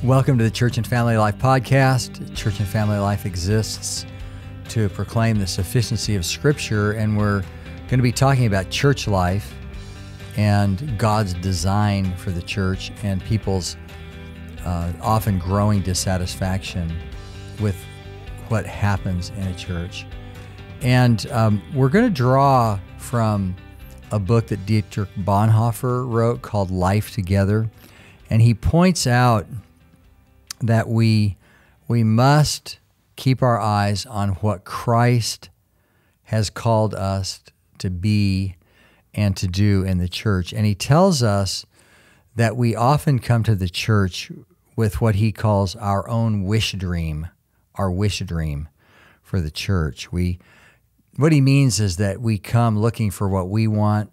Welcome to the Church and Family Life podcast. Church and Family Life exists to proclaim the sufficiency of Scripture, and we're going to be talking about church life and God's design for the church and people's often growing dissatisfaction with what happens in a church. And we're going to draw from a book that Dietrich Bonhoeffer wrote called Life Together, and he points out that we must keep our eyes on what Christ has called us to be and to do in the church. And he tells us that we often come to the church with what he calls our own wish dream, our wish dream for the church. What he means is that we come looking for what we want.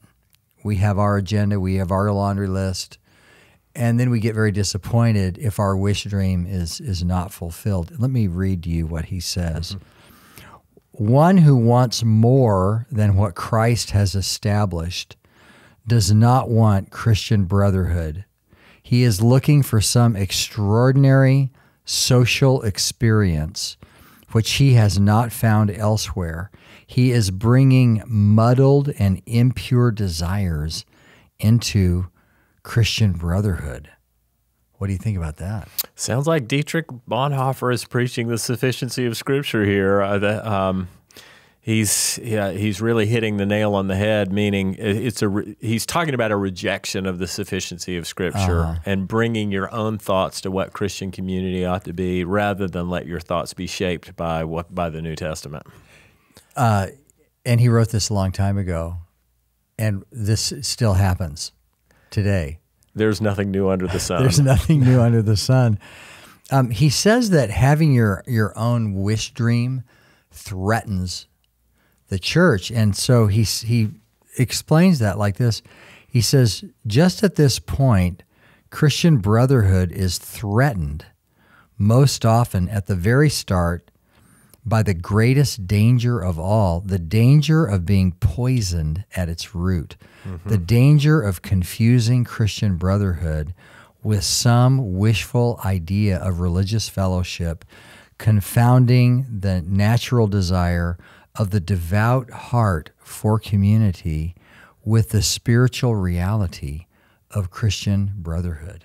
We have our agenda, we have our laundry list, and then we get very disappointed if our wish dream is not fulfilled. Let me read to you what he says. One who wants more than what Christ has established does not want Christian brotherhood. He is looking for some extraordinary social experience which he has not found elsewhere. He is bringing muddled and impure desires into Christian brotherhood. What do you think about that? Sounds like Dietrich Bonhoeffer is preaching the sufficiency of Scripture here. He's really hitting the nail on the head. Meaning, he's talking about a rejection of the sufficiency of Scripture and bringing your own thoughts to what Christian community ought to be, rather than let your thoughts be shaped by the New Testament. And he wrote this a long time ago, and this still happens today. There's nothing new under the sun. There's nothing new under the sun. He says that having your own wish dream threatens the church. And so he explains that like this. He says, just at this point, Christian brotherhood is threatened most often at the very start by the greatest danger of all, the danger of being poisoned at its root, the danger of confusing Christian brotherhood with some wishful idea of religious fellowship, confounding the natural desire of the devout heart for community with the spiritual reality of Christian brotherhood.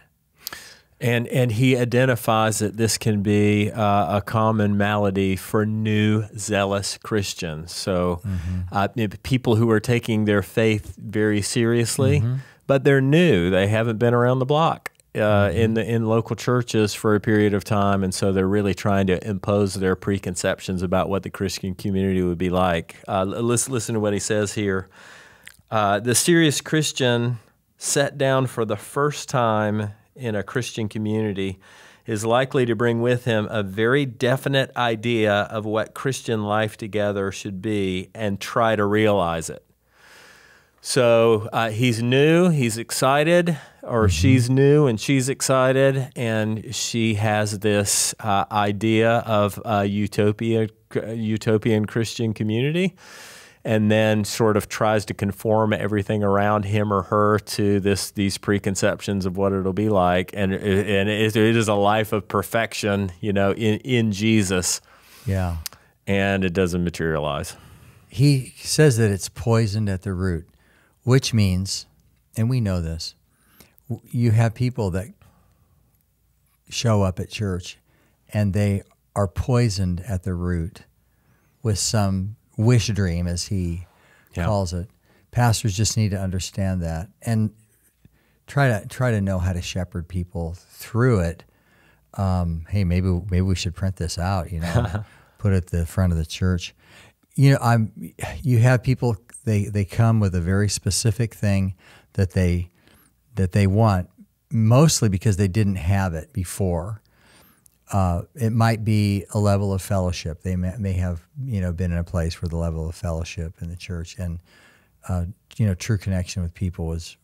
And he identifies that this can be a common malady for new, zealous Christians. So people who are taking their faith very seriously, but they're new. They haven't been around the block in local churches for a period of time, and so they're really trying to impose their preconceptions about what the Christian community would be like. Listen to what he says here. The serious Christian set down for the first time in a Christian community is likely to bring with him a very definite idea of what Christian life together should be and try to realize it. So he's new, he's excited, or she's new and she's excited, and she has this idea of a utopian Christian community, and then sort of tries to conform everything around him or her to these preconceptions of what it'll be like, and it is a life of perfection, in Jesus. Yeah, and it doesn't materialize. He says that it's poisoned at the root, which means, and we know this, you have people that show up at church, and they are poisoned at the root with some wish dream, as he calls it. Pastors just need to understand that and try to know how to shepherd people through it. Hey, maybe we should print this out, put it at the front of the church. You have people, they come with a very specific thing that they want, mostly because they didn't have it before. It might be a level of fellowship. They may have been in a place where the level of fellowship in the church and true connection with people was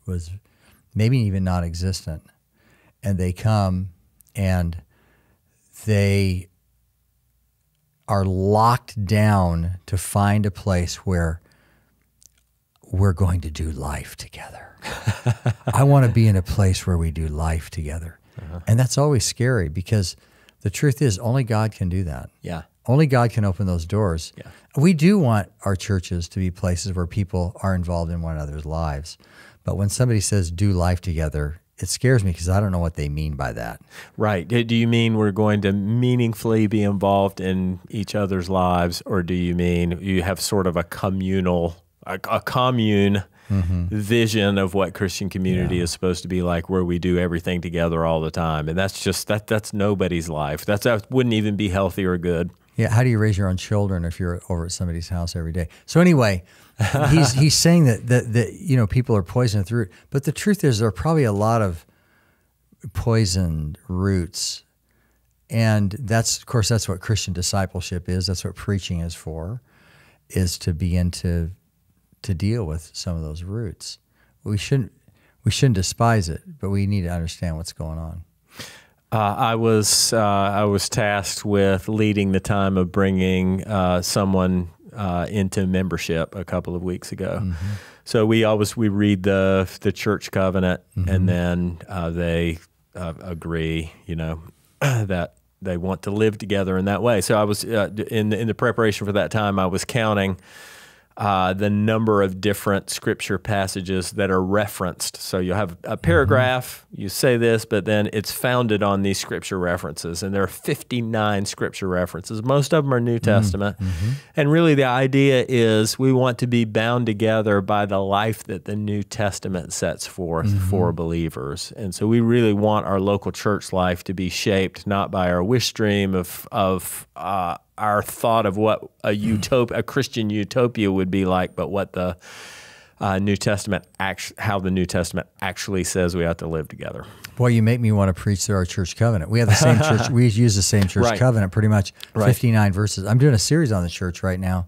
maybe even non-existent. And they come and they are locked down to find a place where we're going to do life together. I want to be in a place where we do life together. And that's always scary because the truth is only God can do that. Yeah. Only God can open those doors. Yeah. We do want our churches to be places where people are involved in one another's lives. But when somebody says do life together, it scares me because I don't know what they mean by that. Right. Do you mean we're going to meaningfully be involved in each other's lives, or do you mean you have sort of a communal, a commune vision of what Christian community is supposed to be like, where we do everything together all the time? And that's just, that's nobody's life. That wouldn't even be healthy or good. Yeah, how do you raise your own children if you're over at somebody's house every day? So anyway, he's saying that people are poisoned at the root, but the truth is there are probably a lot of poisoned roots, and that's what Christian discipleship is. That's what preaching is for, is to begin to deal with some of those roots. We shouldn't despise it, but we need to understand what's going on. I was tasked with leading the time of bringing someone into membership a couple of weeks ago. So we read the church covenant, and then they agree, that they want to live together in that way. So I was in the preparation for that time, I was counting the number of different scripture passages that are referenced. So you'll have a paragraph, you say this, but then it's founded on these scripture references. And there are 59 scripture references. Most of them are New Testament. And really the idea is we want to be bound together by the life that the New Testament sets forth for believers. And so we really want our local church life to be shaped not by our wish dream of our thought of what a Christian utopia would be like, but what the New Testament how the New Testament actually says we have to live together. Boy, you make me want to preach through our church covenant. We have the same church. We use the same church covenant, pretty much 59 verses. I'm doing a series on the church right now,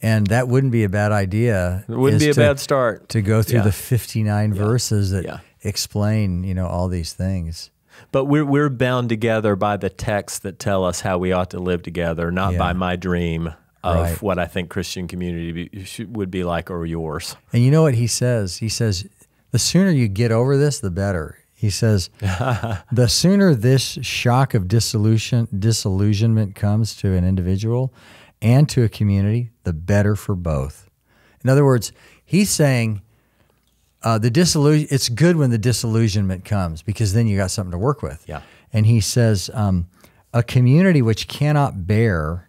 and that wouldn't be a bad idea. It wouldn't be a bad start to go through the 59 verses that explain, all these things. But we're bound together by the texts that tell us how we ought to live together, not by my dream of what I think Christian community would be like, or yours. And you know what he says? He says, the sooner you get over this, the better. He says, the sooner this shock of disillusionment comes to an individual and to a community, the better for both. In other words, he's saying, it's good when the disillusionment comes, because then you got something to work with. Yeah. And he says, a community which cannot bear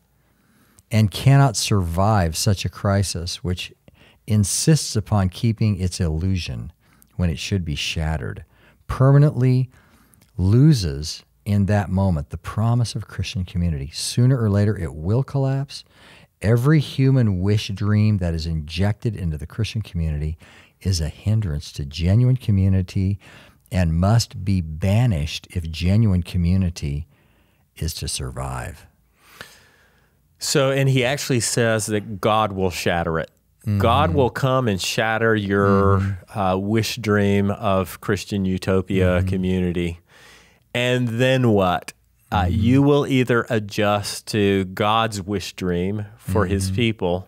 and cannot survive such a crisis, which insists upon keeping its illusion when it should be shattered, permanently loses in that moment the promise of Christian community. Sooner or later, it will collapse. Every human wish dream that is injected into the Christian community is a hindrance to genuine community and must be banished if genuine community is to survive. So, and he actually says that God will shatter it. God will come and shatter your wish dream of Christian utopia community. And then what? You will either adjust to God's wish dream for his people,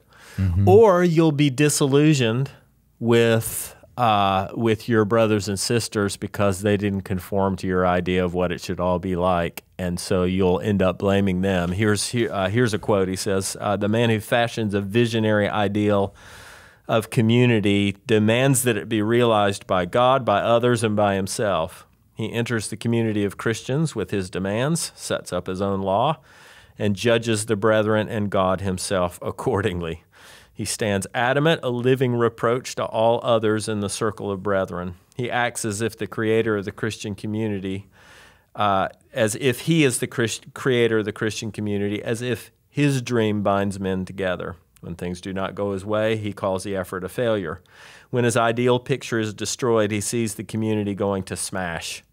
or you'll be disillusioned with your brothers and sisters because they didn't conform to your idea of what it should all be like, and so you'll end up blaming them. Here's a quote. He says, "The man who fashions a visionary ideal of community demands that it be realized by God, by others, and by himself. He enters the community of Christians with his demands, sets up his own law, and judges the brethren and God himself accordingly. He stands adamant, a living reproach to all others in the circle of brethren. He acts as if the creator of the Christian community, as if he is the creator of the Christian community, as if his dream binds men together. When things do not go his way, he calls the effort a failure. When his ideal picture is destroyed, he sees the community going to smash.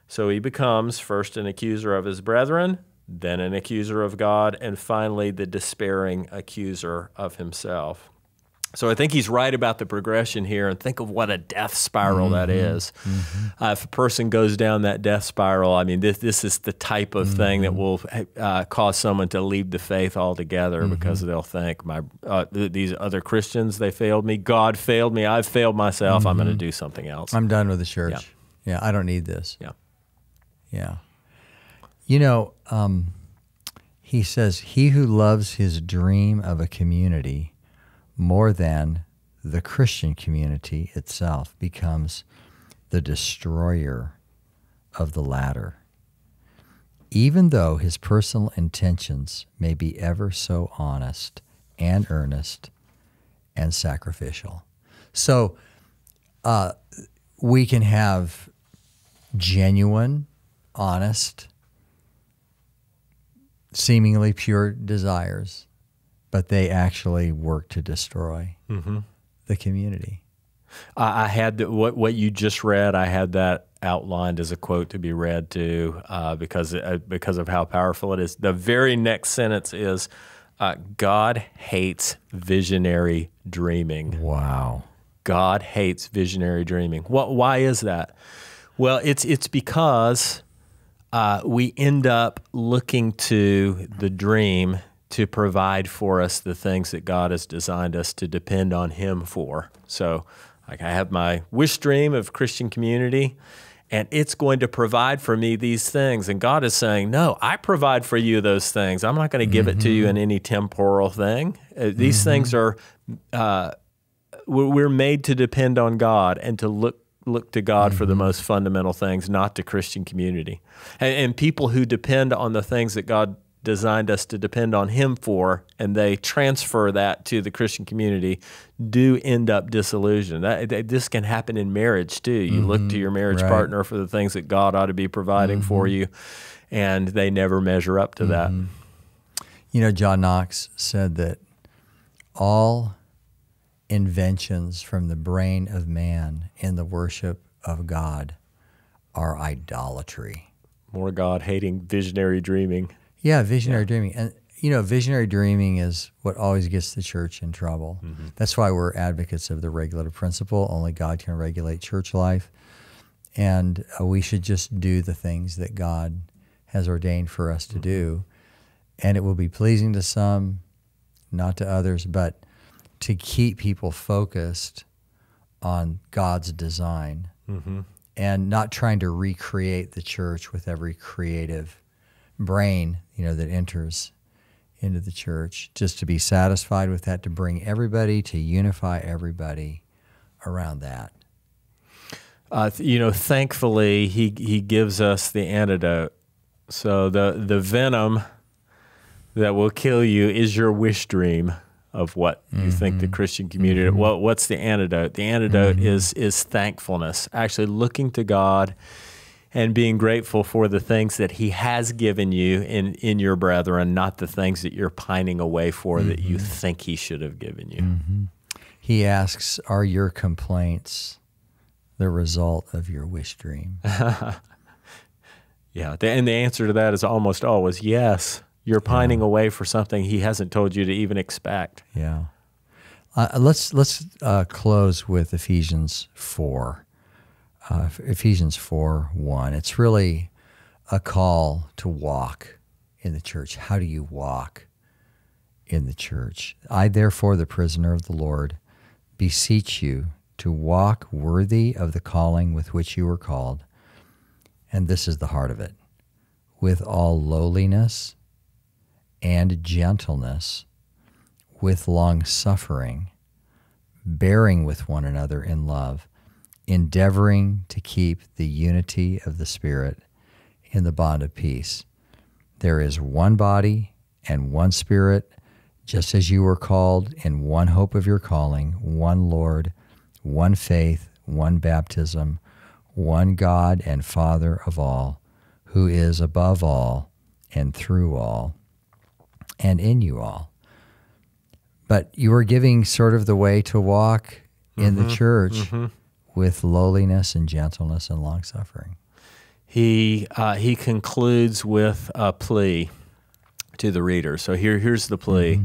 So he becomes first an accuser of his brethren, then an accuser of God, and finally the despairing accuser of himself." So I think he's right about the progression here, and think of what a death spiral that is. If a person goes down that death spiral, I mean, this is the type of thing that will cause someone to leave the faith altogether because they'll think, these other Christians, they failed me, God failed me, I've failed myself, I'm going to do something else. I'm done with the church. Yeah, I don't need this. Yeah. Yeah. You know, he says, he who loves his dream of a community more than the Christian community itself becomes the destroyer of the latter, even though his personal intentions may be ever so honest and earnest and sacrificial. So we can have genuine, honest, seemingly pure desires, but they actually work to destroy the community. I had what you just read. I had that outlined as a quote to be read to because of how powerful it is. The very next sentence is, God hates visionary dreaming. Wow. God hates visionary dreaming. Why is that? Well, it's because we end up looking to the dream to provide for us the things that God has designed us to depend on Him for. So, like, I have my wish dream of Christian community, and it's going to provide for me these things. And God is saying, no, I provide for you those things. I'm not going to give it to you in any temporal thing. These things are, we're made to depend on God and to look to God for the most fundamental things, not to Christian community. And people who depend on the things that God designed us to depend on Him for, and they transfer that to the Christian community, do end up disillusioned. This can happen in marriage too. You look to your marriage partner for the things that God ought to be providing for you, and they never measure up to that. You know, John Knox said that all inventions from the brain of man in the worship of God are idolatry. More God-hating visionary dreaming. Yeah, visionary dreaming. And, you know, visionary dreaming is what always gets the church in trouble. That's why we're advocates of the regulative principle. Only God can regulate church life. And we should just do the things that God has ordained for us to do. And it will be pleasing to some, not to others, but to keep people focused on God's design and not trying to recreate the church with every creative brain, you know, that enters into the church, just to be satisfied with that, to bring everybody, to unify everybody around that. You know, thankfully, he gives us the antidote. So the venom that will kill you is your wish dream of what you think the Christian community. What's the antidote? The antidote is thankfulness, actually looking to God and being grateful for the things that He has given you in your brethren, not the things that you're pining away for that you think He should have given you. He asks, are your complaints the result of your wish dream? Yeah, and the answer to that is almost always yes. You're pining away for something He hasn't told you to even expect. Yeah. Let's close with Ephesians 4. Ephesians 4:1. It's really a call to walk in the church. How do you walk in the church? I, therefore, the prisoner of the Lord, beseech you to walk worthy of the calling with which you were called. And this is the heart of it: with all lowliness and gentleness, with long suffering, bearing with one another in love, endeavoring to keep the unity of the Spirit in the bond of peace. There is one body and one Spirit, just as you were called in one hope of your calling, one Lord, one faith, one baptism, one God and Father of all, who is above all and through all and in you all. But you are giving sort of the way to walk in the church with lowliness and gentleness and long-suffering. He concludes with a plea to the reader. So here's the plea.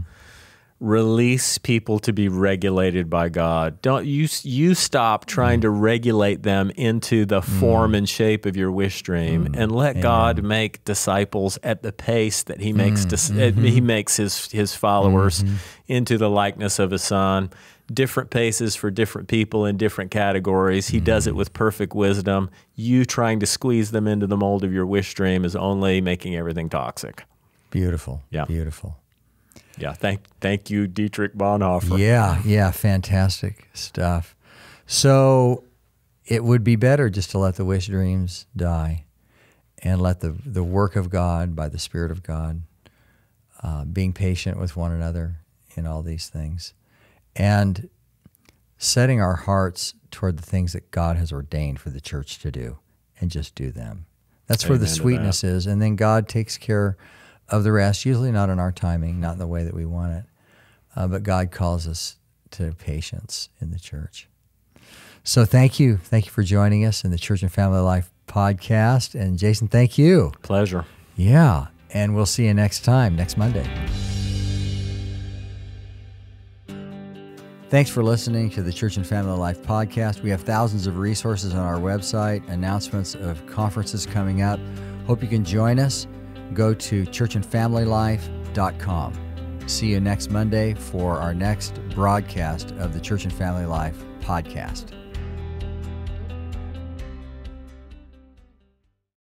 release people to be regulated by God. Don't you stop trying to regulate them into the form and shape of your wish dream, and let God make disciples at the pace that He makes He makes His followers into the likeness of His Son. Different paces for different people in different categories. He does it with perfect wisdom. You trying to squeeze them into the mold of your wish dream is only making everything toxic. Beautiful. Yeah. Beautiful. Yeah, thank you, Dietrich Bonhoeffer. Yeah, fantastic stuff. So it would be better just to let the wish dreams die and let the work of God by the Spirit of God, being patient with one another in all these things, and setting our hearts toward the things that God has ordained for the church to do, and just do them. That's where the sweetness is, and then God takes care of the rest, usually not in our timing, not in the way that we want it, but God calls us to patience in the church. So thank you for joining us in the Church and Family Life podcast. And Jason, thank you. Pleasure. Yeah, and we'll see you next time, next Monday. Thanks for listening to the Church and Family Life podcast. We have thousands of resources on our website, announcements of conferences coming up. Hope you can join us. Go to churchandfamilylife.com. See you next Monday for our next broadcast of the Church and Family Life podcast.